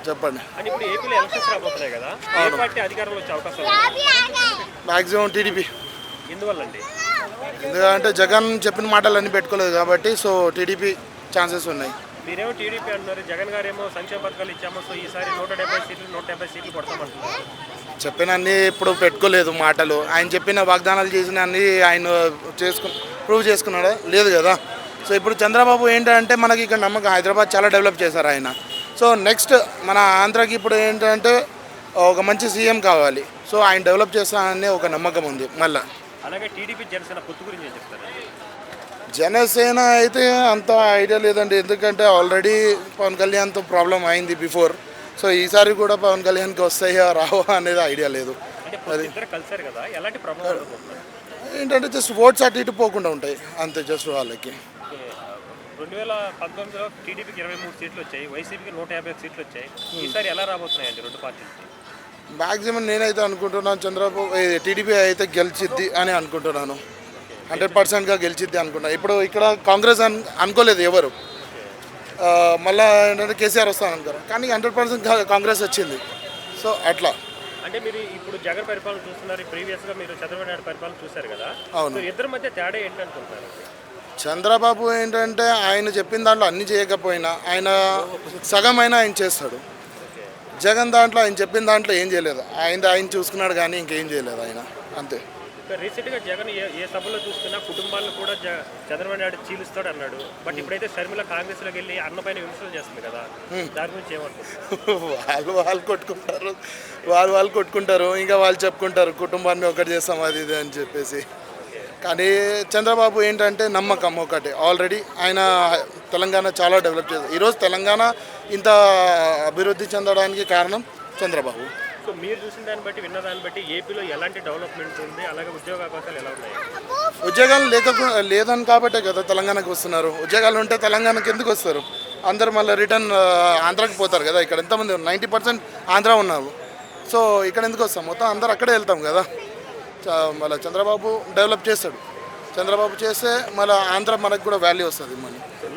చెప్పండి. అంటే ఇప్పుడు ఏపీలో ఎలక్షన్స్ రాబోతున్నాయి కదా, ఏ పార్టీ అధికారంలో వచ్చే అవకాశం మ్యాక్సిమం టీడీపీ. ఎందువల్లండి? ఎందుకంటే జగన్ చెప్పిన మాటలన్నీ పెట్టుకోలేదు కాబట్టి సో టీడీపీ ఛాన్సెస్ ఉన్నాయి. మీరేమో టీడీపీ అంటున్నారు, జగన్ గారు ఏమో సంక్షేమ పథకాలు ఇచ్చామో సో ఈసారి 170 సీట్లు కొడతామంటున్నారు. చెప్పిన అన్నీ ఇప్పుడు పెట్టుకోలేదు మాటలు. ఆయన చెప్పిన వాగ్దానాలు చేసిన అన్నీ ఆయన ప్రూవ్ చేసుకున్నాడా? లేదు కదా. సో ఇప్పుడు చంద్రబాబు ఏంటంటే మనకి ఇక్కడ నమ్మకం, హైదరాబాద్ చాలా డెవలప్ చేశారు ఆయన. సో నెక్స్ట్ మన ఆంధ్రాకి ఇప్పుడు ఏంటంటే ఒక మంచి సీఎం కావాలి. సో ఆయన డెవలప్ చేస్తానని ఒక నమ్మకం ఉంది. మళ్ళీ అలాగే టీడీపీ జనసేన పొత్తు గురించి ఏం చెప్తారు? జనసేన అయితే అంత ఐడియా లేదండి, ఎందుకంటే ఆల్రెడీ పవన్ కళ్యాణ్తో ప్రాబ్లం అయింది బిఫోర్. సో ఈసారి కూడా పవన్ కళ్యాణ్కి వస్తాయా రావా అనేది ఐడియా లేదు. అది కలిసారు కదా, ఎలాంటి ప్రాబ్లం ఏంటంటే జస్ట్ ఓట్స్ అటు ఇటు పోకుండా ఉంటాయి అంతే, జస్ట్ వాళ్ళకి. 2019లో టీడీపీకి 23 సీట్లు వచ్చాయి, వైసీపీకి 150 సీట్లు వచ్చాయి. ఈసారి ఎలా రాబోతున్నాయండి రెండు పార్టీలకి? మ్యాక్సిమం నేనైతే అనుకుంటున్నాను చంద్రబాబు టీడీపీ అయితే గెలిచిద్ది అని అనుకుంటున్నాను. 100%గా గెలిచిద్ది అనుకుంటున్నాను. ఇప్పుడు ఇక్కడ కాంగ్రెస్ అనుకోలేదు ఎవరు, మళ్ళీ ఏంటంటే కేసీఆర్ వస్తాను అనుకోరు, కానీ 100% కాంగ్రెస్ వచ్చింది. సో అట్లా. అంటే మీరు ఇప్పుడు జగన్ పరిపాలన చూస్తున్నారు, ప్రీవియస్గా మీరు చంద్రబాబు నాయుడు పరిపాలన చూశారు కదా. అవును. ఇద్దరి మధ్య తేడా ఏంటనుకుంటున్నారు? చంద్రబాబు ఏంటంటే ఆయన చెప్పిన దాంట్లో అన్ని చేయకపోయినా ఆయన సగం అయినా ఆయన చేస్తాడు. జగన్ దాంట్లో ఆయన చెప్పిన దాంట్లో ఏం చేయలేదు, ఆయన చూసుకున్నాడు కానీ ఇంకేం చేయలేదు ఆయన, అంతే. రీసెంట్గా జగన్ ఏ సభలో చూస్తున్నా కుటుంబాలను కూడా చంద్రబాబు నాయుడు చీలుస్తాడు అన్నాడు. బట్ ఇప్పుడైతే షర్మిల కాంగ్రెస్లోకి వెళ్ళి అన్న పైన విమర్శలు చేస్తుంది కదా, దాని గురించి ఏమంటారు? వాళ్ళు కొట్టుకుంటారు, ఇంకా వాళ్ళు చెప్పుకుంటారు కుటుంబాన్ని ఒకటి చేస్తాం అది ఇది అని చెప్పేసి. కానీ చంద్రబాబు ఏంటంటే నమ్మకం ఒకటి, ఆల్రెడీ ఆయన తెలంగాణ చాలా డెవలప్ చేశారు. ఈరోజు తెలంగాణ ఇంత అభివృద్ధి చెందడానికి కారణం చంద్రబాబు. సో మీరు చూసిన దాన్ని బట్టి, విన్న దాన్ని బట్టి ఏపీలో ఎలాంటి డెవలప్మెంట్ ఉంది, అలాగే ఉద్యోగ అవకాశాలు ఎలా ఉన్నాయి? ఉద్యోగాలు లేదని కాబట్టే కదా తెలంగాణకు వస్తున్నారు. ఉద్యోగాలు ఉంటే తెలంగాణకి ఎందుకు వస్తారు? అందరు మళ్ళీ రిటర్న్ ఆంధ్రాకి పోతారు కదా. ఇక్కడ ఎంతమంది 90% ఆంధ్ర ఉన్నారు. సో ఇక్కడ ఎందుకు వస్తాం? మొత్తం అందరు అక్కడే వెళ్తాం కదా. మళ్ళీ చంద్రబాబు డెవలప్ చేస్తాడు. చంద్రబాబు చేస్తే మళ్ళీ ఆంధ్ర మనకు కూడా వాల్యూ వస్తుంది మళ్ళీ.